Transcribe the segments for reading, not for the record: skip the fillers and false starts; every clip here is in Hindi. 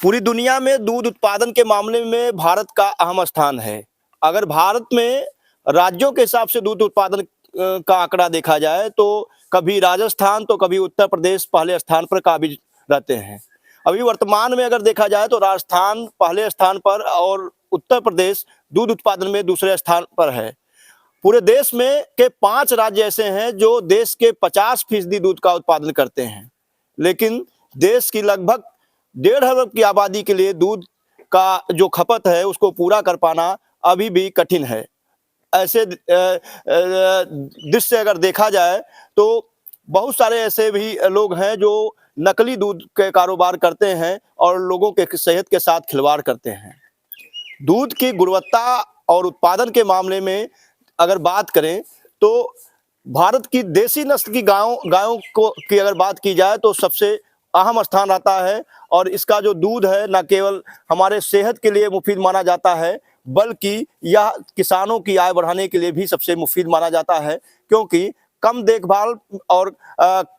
पूरी दुनिया में दूध उत्पादन के मामले में भारत का अहम स्थान है। अगर भारत में राज्यों के हिसाब से दूध उत्पादन का आंकड़ा देखा जाए तो कभी राजस्थान तो कभी उत्तर प्रदेश पहले स्थान पर काबिज रहते हैं। अभी वर्तमान में अगर देखा जाए तो राजस्थान पहले स्थान पर और उत्तर प्रदेश दूध उत्पादन में दूसरे स्थान पर है। पूरे देश में के 5 राज्य ऐसे हैं जो देश के 50% दूध का उत्पादन करते हैं, लेकिन देश की लगभग 1.5 अरब की आबादी के लिए दूध का जो खपत है उसको पूरा कर पाना अभी भी कठिन है। ऐसे दृश्य अगर देखा जाए तो बहुत सारे ऐसे भी लोग हैं जो नकली दूध के कारोबार करते हैं और लोगों के सेहत के साथ खिलवाड़ करते हैं। दूध की गुणवत्ता और उत्पादन के मामले में अगर बात करें तो भारत की देसी नस्ल की गायों को की अगर बात की जाए तो सबसे अहम स्थान आता है और इसका जो दूध है न केवल हमारे सेहत के लिए मुफीद माना जाता है बल्कि यह किसानों की आय बढ़ाने के लिए भी सबसे मुफीद माना जाता है, क्योंकि कम देखभाल और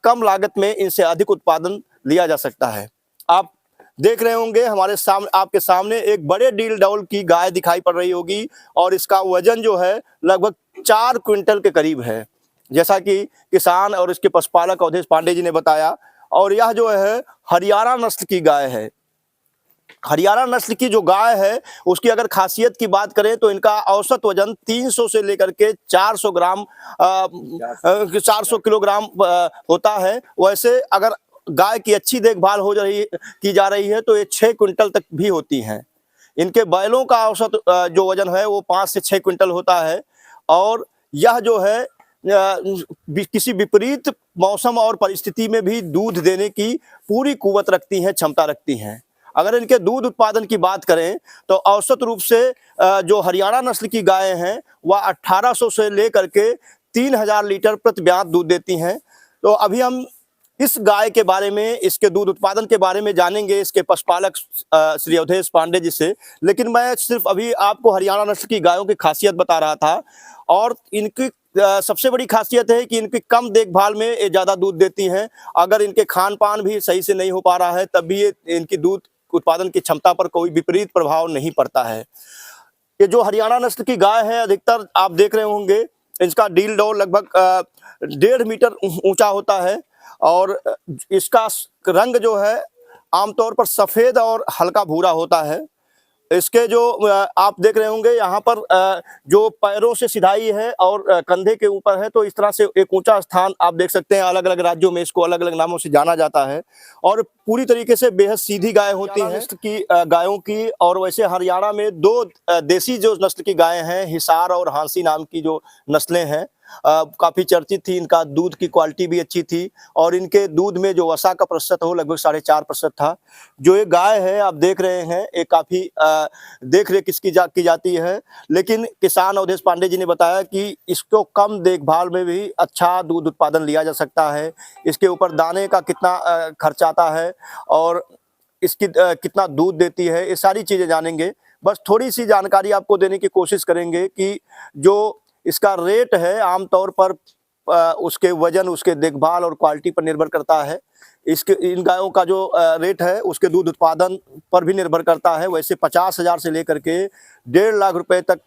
कम लागत में इनसे अधिक उत्पादन लिया जा सकता है। आप देख रहे होंगे हमारे सामने, आपके सामने एक बड़े डील डौल की गाय दिखाई पड़ रही होगी और इसका वजन जो है लगभग 4 क्विंटल के करीब है, जैसा कि किसान और इसके पशुपालक अवधेश पांडे जी ने बताया। और यह जो है हरियाणा नस्ल की गाय है। हरियाणा नस्ल की जो गाय है उसकी अगर खासियत की बात करें तो इनका औसत वजन 300 से लेकर के 400 ग्राम 400 किलोग्राम होता है। वैसे अगर गाय की अच्छी देखभाल की जा रही है तो ये 6 क्विंटल तक भी होती हैं। इनके बैलों का औसत जो वजन है वो 5 से 6 क्विंटल होता है और यह जो है किसी विपरीत मौसम और परिस्थिति में भी दूध देने की पूरी कुवत रखती हैं, क्षमता रखती हैं। अगर इनके दूध उत्पादन की बात करें तो औसत रूप से जो हरियाणा नस्ल की गायें हैं वह 1800 से लेकर के 3000 लीटर प्रति ब्यात दूध देती हैं। तो अभी हम इस गाय के बारे में, इसके दूध उत्पादन के बारे में जानेंगे इसके पशुपालक श्री अवधेश पांडे जी से। लेकिन मैं सिर्फ अभी आपको हरियाणा नस्ल की गायों की खासियत बता रहा था और इनकी सबसे बड़ी खासियत है कि इनकी कम देखभाल में ये ज़्यादा दूध देती हैं। अगर इनके खान पान भी सही से नहीं हो पा रहा है तब भी ये इनकी दूध उत्पादन की क्षमता पर कोई विपरीत प्रभाव नहीं पड़ता है। ये जो हरियाणा नस्ल की गाय है अधिकतर आप देख रहे होंगे इसका डील डौल लगभग 1.5 मीटर ऊंचा होता है और इसका रंग जो है आमतौर पर सफ़ेद और हल्का भूरा होता है। इसके जो आप देख रहे होंगे यहाँ पर जो पैरों से सिधाई है और कंधे के ऊपर है, तो इस तरह से एक ऊंचा स्थान आप देख सकते हैं। अलग अलग राज्यों में इसको अलग अलग नामों से जाना जाता है और पूरी तरीके से बेहद सीधी गाय होती हैं की गायों की। और वैसे हरियाणा में 2 देसी जो नस्ल की गायें हैं, हिसार और हांसी नाम की जो नस्लें हैं, काफ़ी चर्चित थी। इनका दूध की क्वालिटी भी अच्छी थी और इनके दूध में जो वसा का प्रतिशत हो लगभग 4.5% था। जो ये गाय है आप देख रहे हैं ये काफ़ी देख रेख इसकी की जाती है, लेकिन किसान अवधेश पांडे जी ने बताया कि इसको कम देखभाल में भी अच्छा दूध उत्पादन लिया जा सकता है। इसके ऊपर दाने का कितना खर्च आता है और इसकी कितना दूध देती है, ये सारी चीज़ें जानेंगे। बस थोड़ी सी जानकारी आपको देने की कोशिश करेंगे कि जो इसका रेट है आमतौर पर उसके वजन, उसके देखभाल और क्वालिटी पर निर्भर करता है। इन गायों का जो रेट है उसके दूध उत्पादन पर भी निर्भर करता है। वैसे 50,000 से लेकर के 1.5 लाख रुपए तक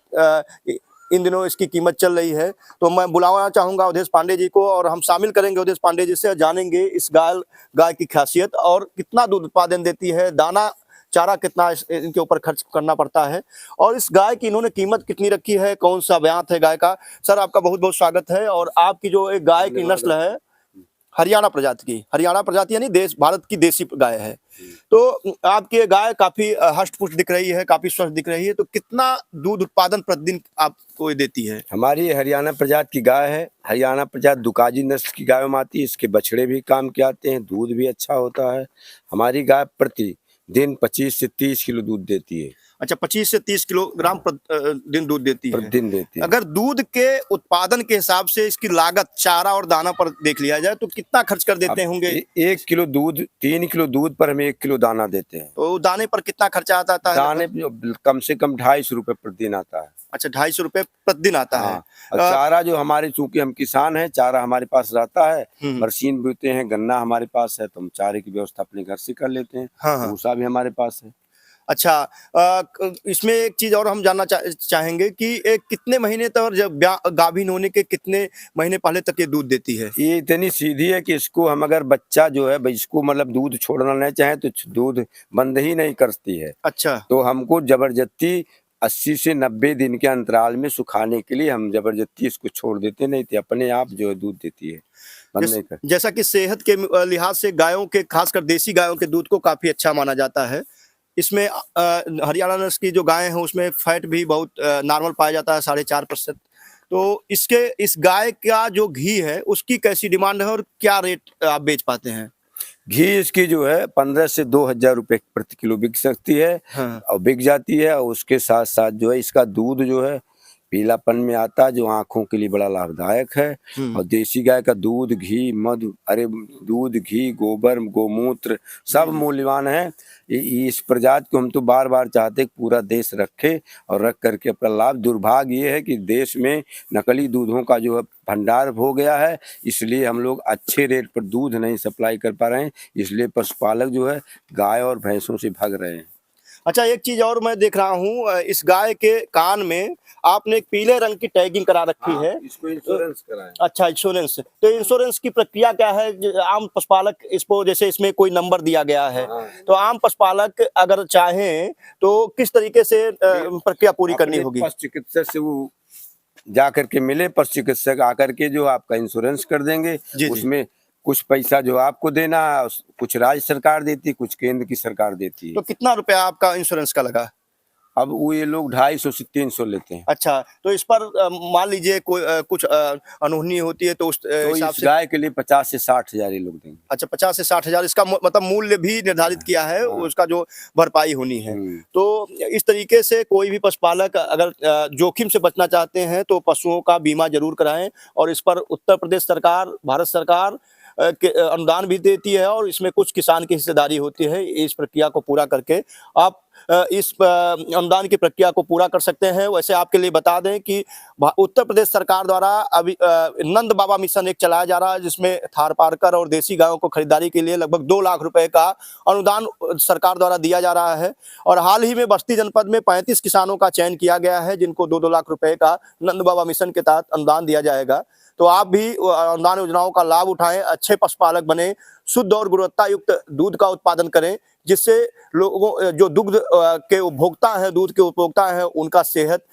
इन दिनों इसकी कीमत चल रही है। तो मैं बुलाना चाहूँगा अवधेश पांडे जी को और हम शामिल करेंगे अवधेश पांडे जी से, जानेंगे इस गाय की खासियत और कितना दूध उत्पादन देती है, दाना चारा कितना इनके ऊपर खर्च करना पड़ता है और इस गाय की इन्होंने कीमत कितनी रखी है, कौन सा ब्यात है गाय का। सर आपका बहुत बहुत स्वागत है। और आपकी जो एक गाय की नस्ल है हरियाणा प्रजाति यानी भारत की देसी गाय है, तो आपकी ये गाय काफी हष्ट पुष्ट दिख रही है, काफी स्वस्थ दिख रही है। तो कितना दूध उत्पादन प्रतिदिन आपको देती है? हमारी हरियाणा प्रजाति की गाय है। हरियाणा प्रजाति दुकाजी नस्ल की गाय में आती है। इसके बछड़े भी काम के आते हैं, दूध भी अच्छा होता है। हमारी गाय प्रति दिन 25 से 30 किलो दूध देती है। अच्छा, 25 से 30 किलोग्राम दिन दूध देती है। प्रतिदिन देती है। अगर दूध के उत्पादन के हिसाब से इसकी लागत चारा और दाना पर देख लिया जाए तो कितना खर्च कर देते अब होंगे? 1 किलो दूध, 3 किलो दूध पर हम 1 किलो दाना देते हैं। तो दाने पर कितना खर्चा आता है? दाने पे जो कम से कम 250 रुपए प्रतिदिन आता है। अच्छा, 250 रुपए प्रतिदिन आता है। हाँ, और चारा जो हमारे, चूंकि हम किसान हैं, चारा हमारे पास रहता है, हम्म। बरसीन बोते हैं, गन्ना हमारे पास है, तो हम चारे की व्यवस्था अपने घर से कर लेते हैं। हाँ, हाँ। भूसा भी हमारे पास है। अच्छा, इसमें एक चीज और हम जानना चाहेंगे कि कितने महीने तक, जब गाभिन होने के कितने महीने पहले तक ये दूध देती है? ये इतनी सीधी है कि इसको हम अगर बच्चा जो है भाई, इसको मतलब दूध छोड़ना नहीं चाहे तो दूध बंद ही नहीं करती है। अच्छा, तो हमको जबरदस्ती 80 से 90 दिन के अंतराल में सुखाने के लिए हम जबरदस्ती इसको छोड़ देते, नहीं तो अपने आप जो है दूध देती है, बंद नहीं करती। जैसा कि सेहत के लिहाज से गायों के, खासकर देसी गायों के दूध को काफी अच्छा माना जाता है। इसमें हरियाणा नस्ल की जो गाय है उसमें फैट भी बहुत नॉर्मल पाया जाता है, 4.5%। तो इस गाय का जो घी है उसकी कैसी डिमांड है और क्या रेट आप बेच पाते हैं? घी इसकी जो है 15 से 2,000 रुपए प्रति किलो बिक सकती है। हाँ। और बिक जाती है। और उसके साथ साथ जो है इसका दूध जो है पीलापन में आता है, जो आंखों के लिए बड़ा लाभदायक है। और देसी गाय का दूध, घी, मधु, अरे दूध, घी, गोबर, गोमूत्र सब मूल्यवान है। इस प्रजाति को हम तो बार बार चाहते कि पूरा देश रखे और रख करके अपना लाभ। दुर्भाग्य ये है कि देश में नकली दूधों का जो है भंडार हो गया है, इसलिए हम लोग अच्छे रेट पर दूध नहीं सप्लाई कर पा रहे हैं, इसलिए पशुपालक जो है गाय और भैंसों से भाग रहे हैं। अच्छा, एक चीज और मैं देख रहा हूँ, इस गाय के कान में आपने एक पीले रंग की टैगिंग करा रखी है। इसको इंश्योरेंस कराएं। अच्छा, इंश्योरेंस। तो इंश्योरेंस की प्रक्रिया क्या है? आम पशुपालक इसको, जैसे इसमें कोई नंबर दिया गया है, तो आम पशुपालक अगर चाहें तो किस तरीके से प्रक्रिया पूरी करनी होगी? पशु चिकित्सक से वो जा करके मिले, पशु चिकित्सक आकर के जो आपका इंश्योरेंस कर देंगे। उसमें कुछ पैसा जो आपको देना, कुछ राज्य सरकार देती, कुछ केंद्र की सरकार देती है। तो कितना रुपया आपका इंश्योरेंस का लगा? अब वो ये लोग 250 से 300 लेते हैं। अच्छा, तो इस पर मान लीजिए कोई कुछ अनहोनी होती है तो उस हिसाब से गाय के लिए 50 से 60 हजार ये लोग देंगे। अच्छा, 50 से 60 हजार इसका मतलब मूल्य भी निर्धारित किया है, उसका जो भरपाई होनी है। तो इस तरीके से कोई भी पशुपालक अगर जोखिम से बचना चाहते हैं तो पशुओं का बीमा जरूर कराएं। और इस पर उत्तर प्रदेश सरकार, भारत सरकार के अनुदान भी देती है और इसमें कुछ किसान की हिस्सेदारी होती है। इस प्रक्रिया को पूरा करके आप इस अनुदान की प्रक्रिया को पूरा कर सकते हैं। वैसे आपके लिए बता दें कि उत्तर प्रदेश सरकार द्वारा अभी नंद बाबा मिशन एक चलाया जा रहा है, जिसमें थार पारकर और देसी गायों को खरीदारी के लिए लगभग 2 लाख रुपए का अनुदान सरकार द्वारा दिया जा रहा है। और हाल ही में बस्ती जनपद में 35 किसानों का चयन किया गया है, जिनको 2-2 लाख रुपए का नंद बाबा मिशन के तहत अनुदान दिया जाएगा। तो आप भी अनुदान योजनाओं का लाभ उठाएं, अच्छे पशुपालक बने, शुद्ध और गुणवत्ता युक्त दूध का उत्पादन करें, जिससे लोगों, जो दुग्ध के उपभोक्ता हैं, दूध के उपभोक्ता हैं, उनका सेहत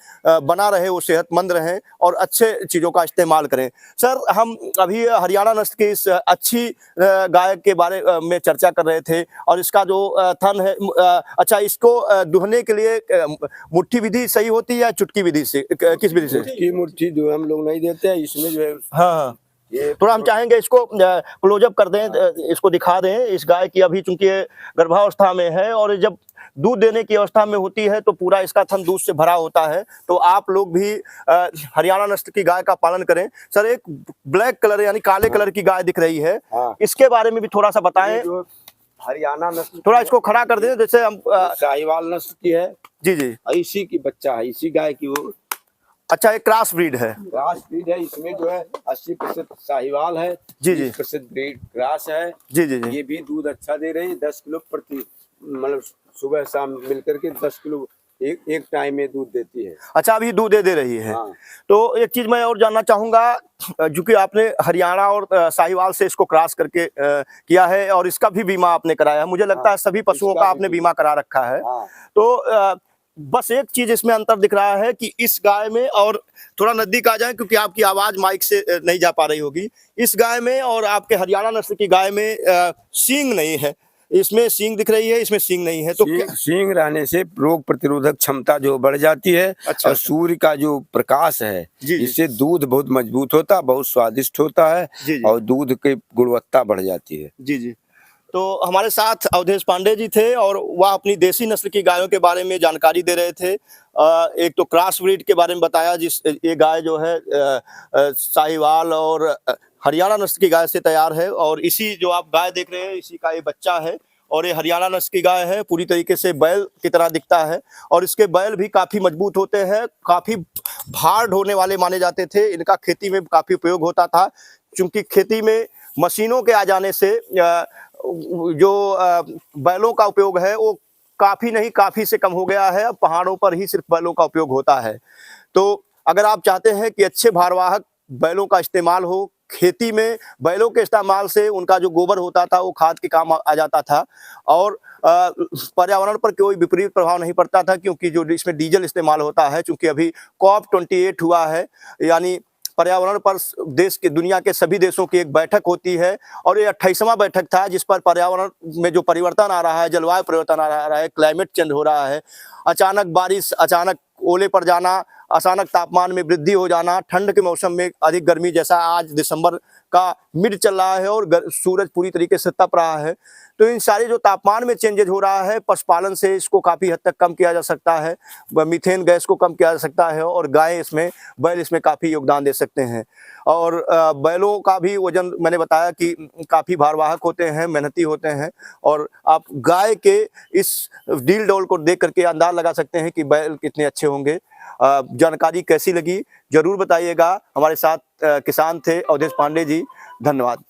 बना रहे, वो सेहतमंद रहें और अच्छे चीज़ों का इस्तेमाल करें। सर, हम अभी हरियाणा नस्ल की इस अच्छी गाय के बारे में चर्चा कर रहे थे और इसका जो थन है, अच्छा, इसको दुहने के लिए मुट्ठी विधि सही होती है या चुटकी विधि से, किस विधि से? चुटकी मुट्ठी जो हम लोग नहीं देते हैं, इसमें जो है हाँ, ये थोड़ा हम चाहेंगे इसको क्लोजअप कर दें, इसको दिखा दें। इस गाय की अभी चूंकि गर्भावस्था में है और जब दूध देने की अवस्था में होती है तो पूरा इसका थन दूध से भरा होता है। तो आप लोग भी हरियाणा नस्ल की गाय का पालन करें। सर, एक ब्लैक कलर यानी काले कलर की गाय दिख रही है, इसके बारे में भी थोड़ा सा बताएं। हरियाणा नस्ल, थोड़ा इसको खड़ा कर दें, जैसे हम साहिवाल नस्ल की है। जी जी, इसी की बच्चा है, इसी गाय की वो। अच्छा, एक क्रॉस ब्रीड है। क्रॉस ब्रीड है, इसमें जो है 80% साहिवाल है, जी जी, 20% ब्रीड क्रॉस है। जी जी जी, ये भी दूध अच्छा दे रही है, 10 किलो प्रति, मतलब सुबह शाम मिलकर के 10 किलो एक टाइम में दूध देती है। अच्छा, अभी दूध दे रही है। हाँ। तो एक चीज मैं और जानना चाहूंगा, क्योंकि आपने हरियाणा और साहिवाल से इसको क्रॉस करके किया है और इसका भी बीमा आपने कराया है, मुझे लगता है सभी पशुओं का आपने बीमा करा रखा है। तो बस एक चीज इसमें अंतर दिख रहा है कि इस गाय में, और थोड़ा नजदीक आ जाए क्योंकि आपकी आवाज माइक से नहीं जा पा रही होगी, इस गाय में और आपके हरियाणा नस्ल की गाय में सींग नहीं है। इसमें सींग दिख रही है, इसमें सींग नहीं है। तो सींग रहने से रोग प्रतिरोधक क्षमता जो बढ़ जाती है। अच्छा, और सूर्य का जो प्रकाश है, इससे दूध बहुत मजबूत होता है, बहुत स्वादिष्ट होता है। और दूध की गुणवत्ता बढ़ जाती है। जी जी। तो हमारे साथ अवधेश पांडे जी थे और वह अपनी देसी नस्ल की गायों के बारे में जानकारी दे रहे थे। एक तो क्रॉस ब्रीड के बारे में बताया, जिस ये गाय जो है साहिवाल और हरियाणा नस्ल की गाय से तैयार है, और इसी जो आप गाय देख रहे हैं इसी का ये बच्चा है, और ये हरियाणा नस्ल की गाय है। पूरी तरीके से बैल की तरह दिखता है और इसके बैल भी काफ़ी मजबूत होते हैं, काफ़ी भार ढोने वाले माने जाते थे। इनका खेती में काफ़ी उपयोग होता था, क्योंकि खेती में मशीनों के आ जाने से जो बैलों का उपयोग है वो काफ़ी नहीं, काफ़ी से कम हो गया है। अब पहाड़ों पर ही सिर्फ बैलों का उपयोग होता है। तो अगर आप चाहते हैं कि अच्छे भारवाहक बैलों का इस्तेमाल हो, खेती में बैलों के इस्तेमाल से उनका जो गोबर होता था वो खाद के काम आ जाता था, और पर्यावरण पर कोई विपरीत प्रभाव नहीं पड़ता था, क्योंकि जो इसमें डीजल इस्तेमाल होता है। चूँकि अभी COP28 हुआ है, यानी पर्यावरण पर देश के दुनिया के सभी देशों की एक बैठक होती है, और ये 28वां बैठक था, जिस पर पर्यावरण में जो परिवर्तन आ रहा है, जलवायु परिवर्तन आ रहा है, क्लाइमेट चेंज हो रहा है, अचानक बारिश, अचानक ओले पड़ जाना, अचानक तापमान में वृद्धि हो जाना, ठंड के मौसम में अधिक गर्मी, जैसा आज दिसंबर का मिड चल रहा है और सूरज पूरी तरीके से तप रहा है। तो इन सारे जो तापमान में चेंजेज हो रहा है, पशुपालन से इसको काफ़ी हद तक कम किया जा सकता है, मीथेन गैस को कम किया जा सकता है, और बैल इसमें काफ़ी योगदान दे सकते हैं। और बैलों का भी वजन मैंने बताया कि काफ़ी भारवाहक होते हैं, मेहनती होते हैं, और आप गाय के इस डील डॉल को देख करके अंदाज़ लगा सकते हैं कि बैल कितने अच्छे होंगे। जानकारी कैसी लगी ज़रूर बताइएगा। हमारे साथ किसान थे अवधेश पांडे जी। धन्यवाद।